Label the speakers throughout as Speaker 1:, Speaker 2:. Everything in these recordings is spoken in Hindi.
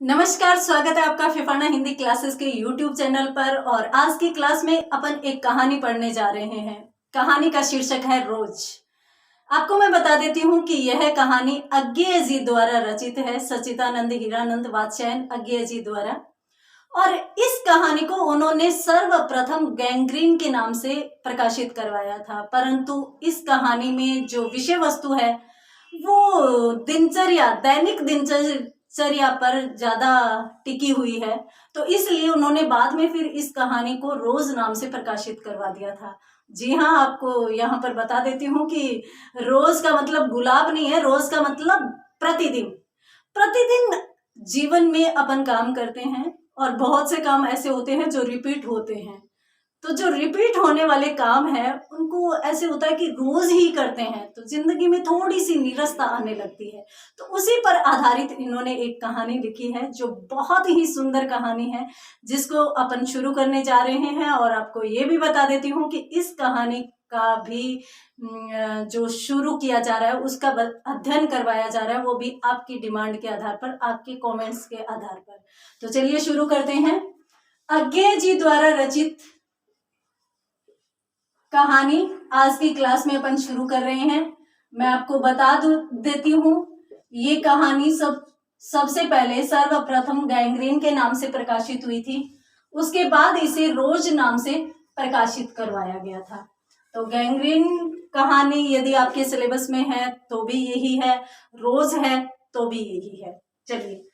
Speaker 1: नमस्कार, स्वागत है आपका फिफाना हिंदी क्लासेस के YouTube चैनल पर। और आज की क्लास में अपन एक कहानी पढ़ने जा रहे हैं। कहानी का शीर्षक है रोज। आपको मैं बता देती हूँ कि यह कहानी अज्ञेय जी द्वारा रचित है, सच्चिदानंद हीरानंद वात्स्यायन अज्ञेय जी द्वारा। और इस कहानी को उन्होंने सर्वप्रथम गैंग्रीन के नाम से प्रकाशित करवाया था, परंतु इस कहानी में जो विषय वस्तु है वो दैनिक दिनचर्या पर ज्यादा टिकी हुई है, तो इसलिए उन्होंने बाद में फिर इस कहानी को रोज नाम से प्रकाशित करवा दिया था। जी हाँ, आपको यहाँ पर बता देती हूँ कि रोज का मतलब गुलाब नहीं है, रोज का मतलब प्रतिदिन। प्रतिदिन जीवन में अपन काम करते हैं और बहुत से काम ऐसे होते हैं जो रिपीट होते हैं। तो जो रिपीट होने वाले काम है उनको ऐसे होता है कि रोज ही करते हैं, तो जिंदगी में थोड़ी सी नीरसता आने लगती है। तो उसी पर आधारित इन्होंने एक कहानी लिखी है जो बहुत ही सुंदर कहानी है, जिसको अपन शुरू करने जा रहे हैं। और आपको ये भी बता देती हूँ कि इस कहानी का भी जो शुरू किया जा रहा है, उसका अध्ययन करवाया जा रहा है, वो भी आपकी डिमांड के आधार पर, आपके कमेंट्स के आधार पर। तो चलिए शुरू करते हैं। अज्ञेय जी द्वारा रचित कहानी आज की क्लास में अपन शुरू कर रहे हैं। मैं आपको बता देती हूँ, ये कहानी सबसे पहले सर्वप्रथम गैंग्रीन के नाम से प्रकाशित हुई थी। उसके बाद इसे रोज नाम से प्रकाशित करवाया गया था। तो गैंग्रीन कहानी यदि आपके सिलेबस में है तो भी यही है, रोज है तो भी यही है। चलिए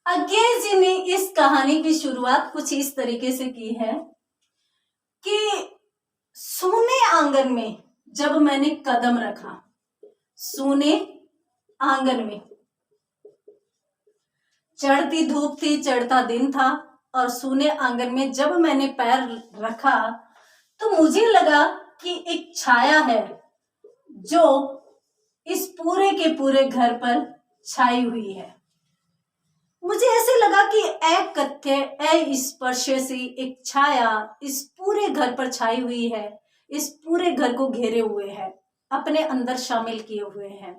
Speaker 1: अज्ञेय जी ने इस कहानी की शुरुआत कुछ इस तरीके से की है कि सूने आंगन में जब मैंने कदम रखा, सूने आंगन में, चढ़ती धूप थी, चढ़ता दिन था, और सूने आंगन में जब मैंने पैर रखा तो मुझे लगा कि एक छाया है जो इस पूरे के पूरे घर पर छाई हुई है। मुझे ऐसे लगा कि स्पर्शसी एक छाया इस पूरे घर पर छाई हुई है, इस पूरे घर को घेरे हुए है, अपने अंदर शामिल किए हुए हैं।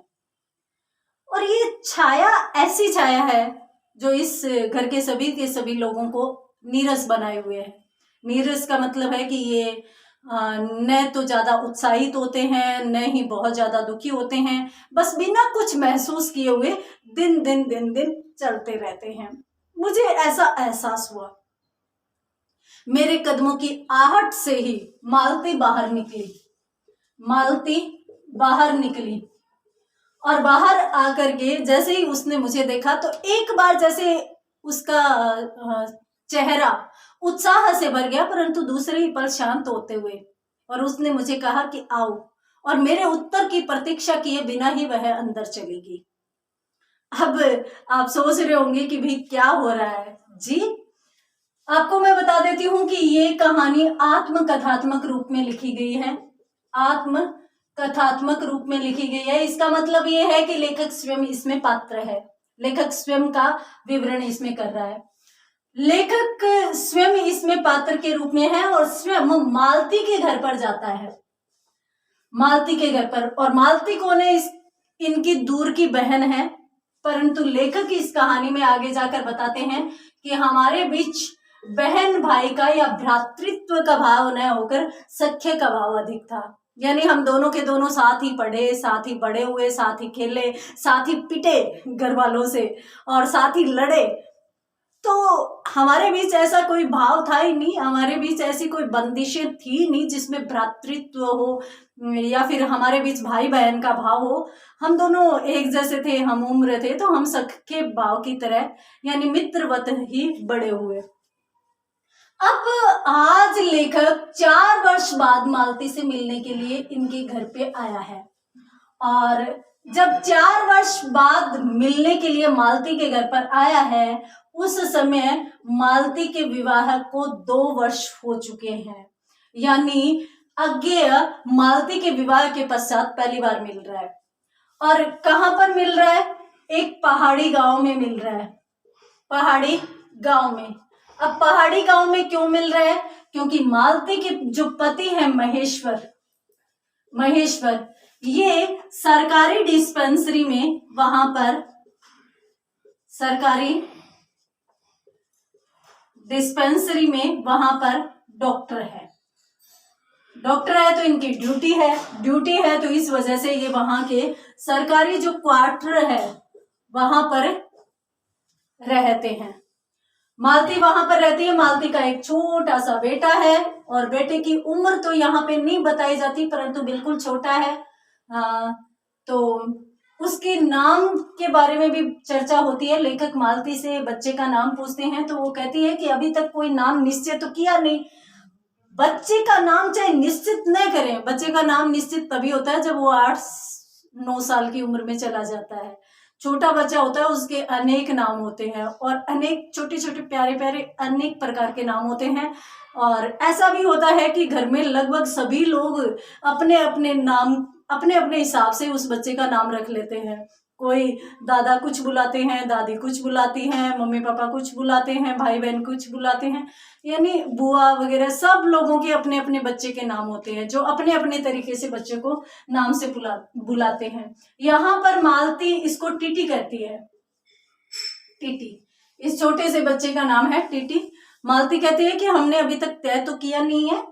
Speaker 1: और ये छाया ऐसी छाया है जो इस घर के सभी लोगों को नीरस बनाए हुए है। नीरस का मतलब है कि ये न तो ज्यादा उत्साहित होते हैं, न ही बहुत ज्यादा दुखी होते हैं, बस बिना कुछ महसूस किए हुए दिन दिन चलते रहते हैं। मुझे ऐसा एहसास हुआ। मेरे कदमों की आहट से ही मालती बाहर निकली और बाहर आकर के जैसे ही उसने मुझे देखा तो एक बार जैसे उसका चेहरा उत्साह से भर गया, परंतु दूसरे ही पल शांत होते हुए, और उसने मुझे कहा कि आओ, और मेरे उत्तर की प्रतीक्षा किए बिना ही वह अंदर चलेगी। अब आप सोच रहे होंगे कि भाई क्या हो रहा है जी। आपको मैं बता देती हूँ कि ये कहानी आत्मकथात्मक रूप में लिखी गई है। आत्मकथात्मक रूप में लिखी गई है, इसका मतलब ये है कि लेखक स्वयं इसमें पात्र है, लेखक स्वयं का विवरण इसमें कर रहा है। लेखक स्वयं इसमें पात्र के रूप में है और स्वयं मालती के घर पर जाता है, मालती के घर पर। और मालती कौन है? इनकी दूर की बहन है, परंतु लेखक इस कहानी में आगे जाकर बताते हैं कि हमारे बीच बहन भाई का या भ्रातृत्व का भाव न होकर सख्य का भाव अधिक था। यानी हम दोनों के दोनों साथ ही पढ़े, साथ ही बड़े हुए, साथ ही खेले, साथ ही पिटे घर वालों से और साथ ही लड़े। तो हमारे बीच ऐसा कोई भाव था ही नहीं, हमारे बीच ऐसी कोई बंदिशें थी नहीं जिसमें भ्रातृत्व हो या फिर हमारे बीच भाई बहन का भाव हो। हम दोनों एक जैसे थे, हम उम्र थे, तो हम सख्य भाव की तरह यानी मित्रवत ही बड़े हुए। अब आज लेखक 4 वर्ष बाद मालती से मिलने के लिए इनके घर पे आया है, और जब 4 वर्ष बाद मिलने के लिए मालती के घर पर आया है, उस समय मालती के विवाह को 2 वर्ष हो चुके हैं। यानी अज्ञेय मालती के विवाह के पश्चात पहली बार मिल रहा है। और कहाँ पर मिल रहा है? एक पहाड़ी गांव में मिल रहा है, पहाड़ी गांव में। अब पहाड़ी गांव में क्यों मिल रहा है? क्योंकि मालती के जो पति है महेश्वर, ये सरकारी डिस्पेंसरी में, वहां पर सरकारी डिस्पेंसरी में वहां पर डॉक्टर है। डॉक्टर है तो इनकी ड्यूटी है तो इस वजह से ये वहां के सरकारी जो क्वार्टर है वहां पर रहते हैं। मालती वहां पर रहती है। मालती का एक छोटा सा बेटा है और बेटे की उम्र तो यहाँ पे नहीं बताई जाती, परंतु बिल्कुल छोटा है। तो उसके नाम के बारे में भी चर्चा होती है। लेखक मालती से बच्चे का नाम पूछते हैं तो वो कहती है कि अभी तक कोई नाम निश्चित तो किया नहीं। बच्चे का नाम चाहे निश्चित न करें, बच्चे का नाम निश्चित तभी होता है जब वो 8-9 साल की उम्र में चला जाता है। छोटा बच्चा होता है, उसके अनेक नाम होते हैं और अनेक छोटे छोटे प्यारे प्यारे अनेक प्रकार के नाम होते हैं। और ऐसा भी होता है कि घर में लगभग सभी लोग अपने अपने नाम अपने अपने हिसाब से उस बच्चे का नाम रख लेते हैं। कोई दादा कुछ बुलाते हैं, दादी कुछ बुलाती हैं, मम्मी पापा कुछ बुलाते हैं, भाई बहन कुछ बुलाते हैं, यानी बुआ वगैरह सब लोगों के अपने अपने बच्चे के नाम होते हैं जो अपने अपने तरीके से बच्चे को नाम से बुलाते हैं। यहाँ पर मालती इसको टीटी कहती है। टीटी, इस छोटे से बच्चे का नाम है टीटी। मालती कहती है कि हमने अभी तक तय तो किया नहीं है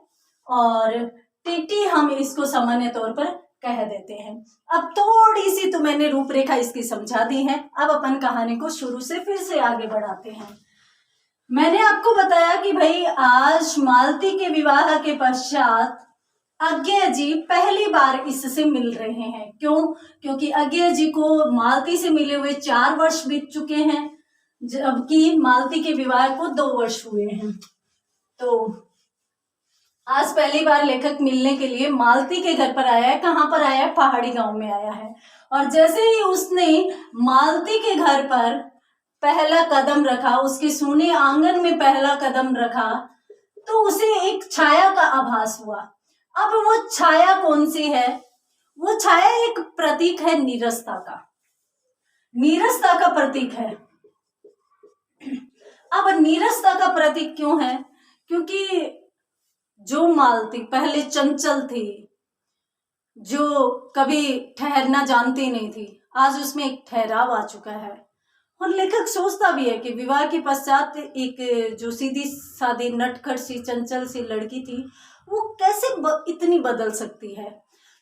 Speaker 1: और टीटी हम इसको सामान्य तौर पर कह देते हैं। अब थोड़ी सी तो मैंने रूपरेखा इसकी समझा दी है। अब अपन कहानी को शुरू से फिर से आगे बढ़ाते हैं। मैंने आपको बताया कि भाई आज मालती के विवाह के पश्चात अज्ञेय जी पहली बार इससे मिल रहे हैं। क्यों? क्योंकि अज्ञेय जी को मालती से मिले हुए 4 वर्ष बीत चुके हैं, जबकि मालती के विवाह को 2 वर्ष हुए हैं। तो आज पहली बार लेखक मिलने के लिए मालती के घर पर आया है। कहाँ पर आया है? पहाड़ी गांव में आया है। और जैसे ही उसने मालती के घर पर पहला कदम रखा, उसके सूने आंगन में पहला कदम रखा, तो उसे एक छाया का आभास हुआ। अब वो छाया कौन सी है? वो छाया एक प्रतीक है नीरसता का, नीरसता का प्रतीक है। अब नीरसता का प्रतीक क्यों है? क्योंकि जो मालती पहले चंचल थी, जो कभी ठहरना जानती नहीं थी, आज उसमें एक ठहराव आ चुका है। और लेखक सोचता भी है कि विवाह के पश्चात एक जो सीधी सादी नटखट सी चंचल सी लड़की थी वो कैसे इतनी बदल सकती है।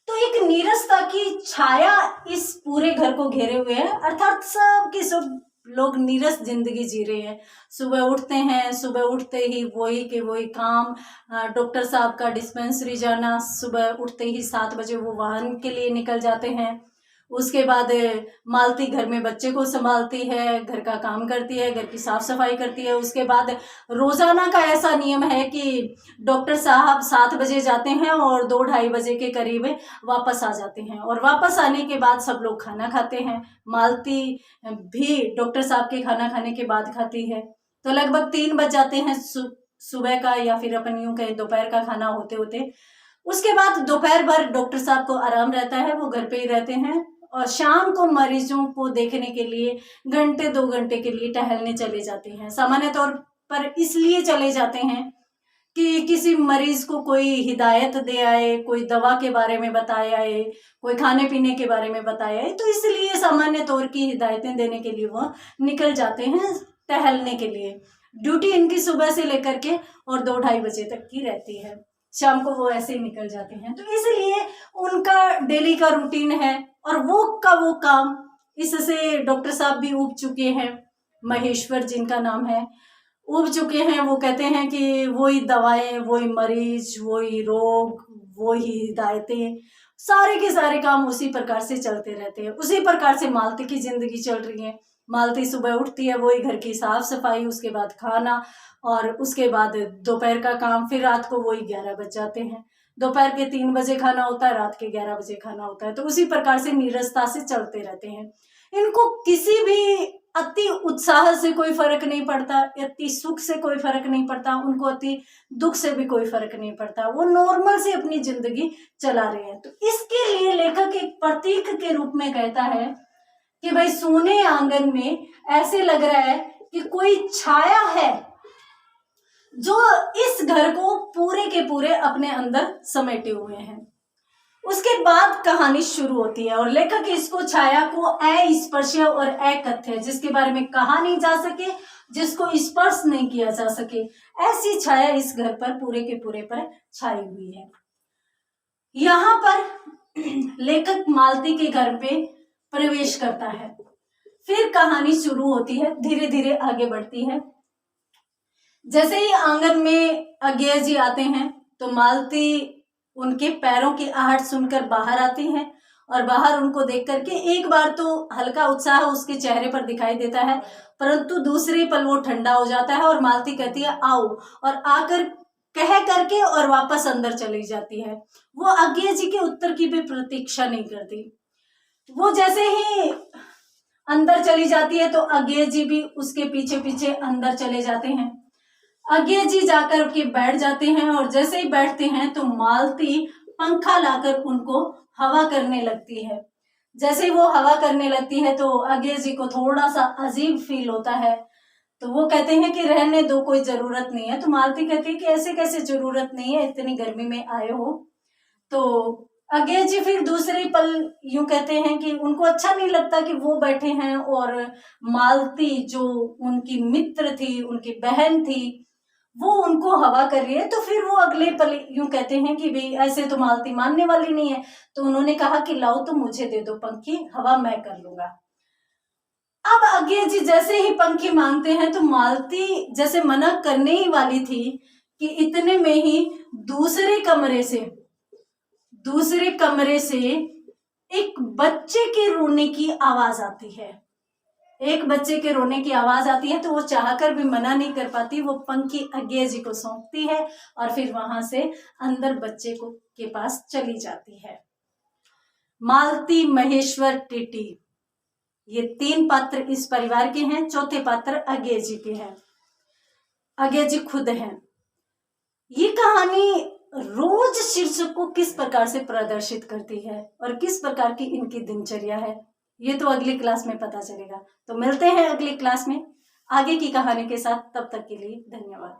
Speaker 1: तो एक नीरसता की छाया इस पूरे घर को घेरे हुए है, अर्थात सब के सब लोग नीरस जिंदगी जी रहे हैं। सुबह उठते हैं, सुबह उठते ही वही के वही काम, डॉक्टर साहब का डिस्पेंसरी जाना, सुबह उठते ही 7 बजे वो वाहन के लिए निकल जाते हैं। उसके बाद मालती घर में बच्चे को संभालती है, घर का काम करती है, घर की साफ सफाई करती है। उसके बाद रोजाना का ऐसा नियम है कि डॉक्टर साहब 7 बजे जाते हैं और 2-2:30 बजे के करीब वापस आ जाते हैं। और वापस आने के बाद सब लोग खाना खाते हैं। मालती भी डॉक्टर साहब के खाना खाने के बाद खाती है। तो लगभग 3 बज जाते हैं सुबह का, या फिर अपन यूं कहें दोपहर का खाना होते होते। उसके बाद दोपहर भर डॉक्टर साहब को आराम रहता है, वो घर पे ही रहते हैं और शाम को मरीजों को देखने के लिए 1-2 घंटे के लिए टहलने चले जाते हैं। सामान्य तौर पर इसलिए चले जाते हैं कि किसी मरीज को कोई हिदायत दे आए, कोई दवा के बारे में बताए आए, कोई खाने पीने के बारे में बताए आए। तो इसलिए सामान्य तौर की हिदायतें देने के लिए वो निकल जाते हैं टहलने के लिए। ड्यूटी इनकी सुबह से लेकर के और 2-2:30 बजे तक की रहती है। शाम को वो ऐसे ही निकल जाते हैं। तो इसलिए उनका डेली का रूटीन है और वो काम, इससे डॉक्टर साहब भी ऊब चुके हैं। महेश्वर जिनका नाम है, ऊब चुके हैं। वो कहते हैं कि वही दवाएं, वही मरीज, वही रोग, वही हिदायतें, सारे के सारे काम उसी प्रकार से चलते रहते हैं। उसी प्रकार से मालती की जिंदगी चल रही है। मालती सुबह उठती है, वही घर की साफ सफाई, उसके बाद खाना और उसके बाद दोपहर का काम, फिर रात को वही 11 बज जाते हैं। दोपहर के 3 बजे खाना होता है, रात के 11 बजे खाना होता है। तो उसी प्रकार से नीरसता से चलते रहते हैं। इनको किसी भी अति उत्साह से कोई फर्क नहीं पड़ता, अति सुख से कोई फर्क नहीं पड़ता, उनको अति दुख से भी कोई फर्क नहीं पड़ता। वो नॉर्मल से अपनी जिंदगी चला रहे हैं। तो इसके लिए लेखक एक प्रतीक के रूप में कहता है कि भाई सोने आंगन में ऐसे लग रहा है कि कोई छाया है जो इस घर को पूरे के पूरे अपने अंदर समेटे हुए हैं। उसके बाद कहानी शुरू होती है और लेखक इसको छाया को अस्पर्श्य और अकथ्य, जिसके बारे में कहा नहीं जा सके, जिसको स्पर्श नहीं किया जा सके, ऐसी छाया इस घर पर पूरे के पूरे पर छाई हुई है। यहाँ पर लेखक मालती के घर पे प्रवेश करता है। फिर कहानी शुरू होती है, धीरे धीरे आगे बढ़ती है। जैसे ही आंगन में अज्ञेय जी आते हैं तो मालती उनके पैरों की आहट सुनकर बाहर आती हैं और बाहर उनको देख करके एक बार तो हल्का उत्साह उसके चेहरे पर दिखाई देता है, परंतु दूसरे पल वो ठंडा हो जाता है और मालती कहती है आओ, और आकर कह करके और वापस अंदर चली जाती है। वो अज्ञेय जी के उत्तर की भी प्रतीक्षा नहीं करती। वो जैसे ही अंदर चली जाती है तो अज्ञेय जी भी उसके पीछे पीछे अंदर चले जाते हैं। अज्ञेय जी जाकर के बैठ जाते हैं और जैसे ही बैठते हैं तो मालती पंखा लाकर उनको हवा करने लगती है। जैसे ही वो हवा करने लगती है तो अज्ञेय जी को थोड़ा सा अजीब फील होता है, तो वो कहते हैं कि रहने दो, कोई जरूरत नहीं है। तो मालती कहती है कि ऐसे कैसे जरूरत नहीं है, इतनी गर्मी में आए हो। तो अज्ञेय जी फिर दूसरे पल यूं कहते हैं कि उनको अच्छा नहीं लगता कि वो बैठे हैं और मालती जो उनकी मित्र थी, उनकी बहन थी, वो उनको हवा कर रही है। तो फिर वो अगले पल यूं कहते हैं कि भाई ऐसे तो मालती मानने वाली नहीं है। तो उन्होंने कहा कि लाओ तो मुझे दे दो पंखी, हवा मैं कर लूंगा। अब अज्ञेय जी जैसे ही पंखी मांगते हैं तो मालती जैसे मना करने ही वाली थी कि इतने में ही दूसरे कमरे से एक बच्चे के रोने की आवाज आती है। एक बच्चे के रोने की आवाज आती है तो वो चाहकर भी मना नहीं कर पाती। वो पंखी अज्ञेय जी को सौंपती है और फिर वहां से अंदर बच्चे को के पास चली जाती है। मालती, महेश्वर, टीटी, ये 3 पात्र इस परिवार के हैं। चौथे पात्र अज्ञेय जी के हैं। अज्ञेय जी खुद हैं। ये कहानी रोज शीर्षक को किस प्रकार से प्रदर्शित करती है और किस प्रकार की इनकी दिनचर्या है, ये तो अगली क्लास में पता चलेगा। तो मिलते हैं अगली क्लास में आगे की कहानी के साथ। तब तक के लिए धन्यवाद।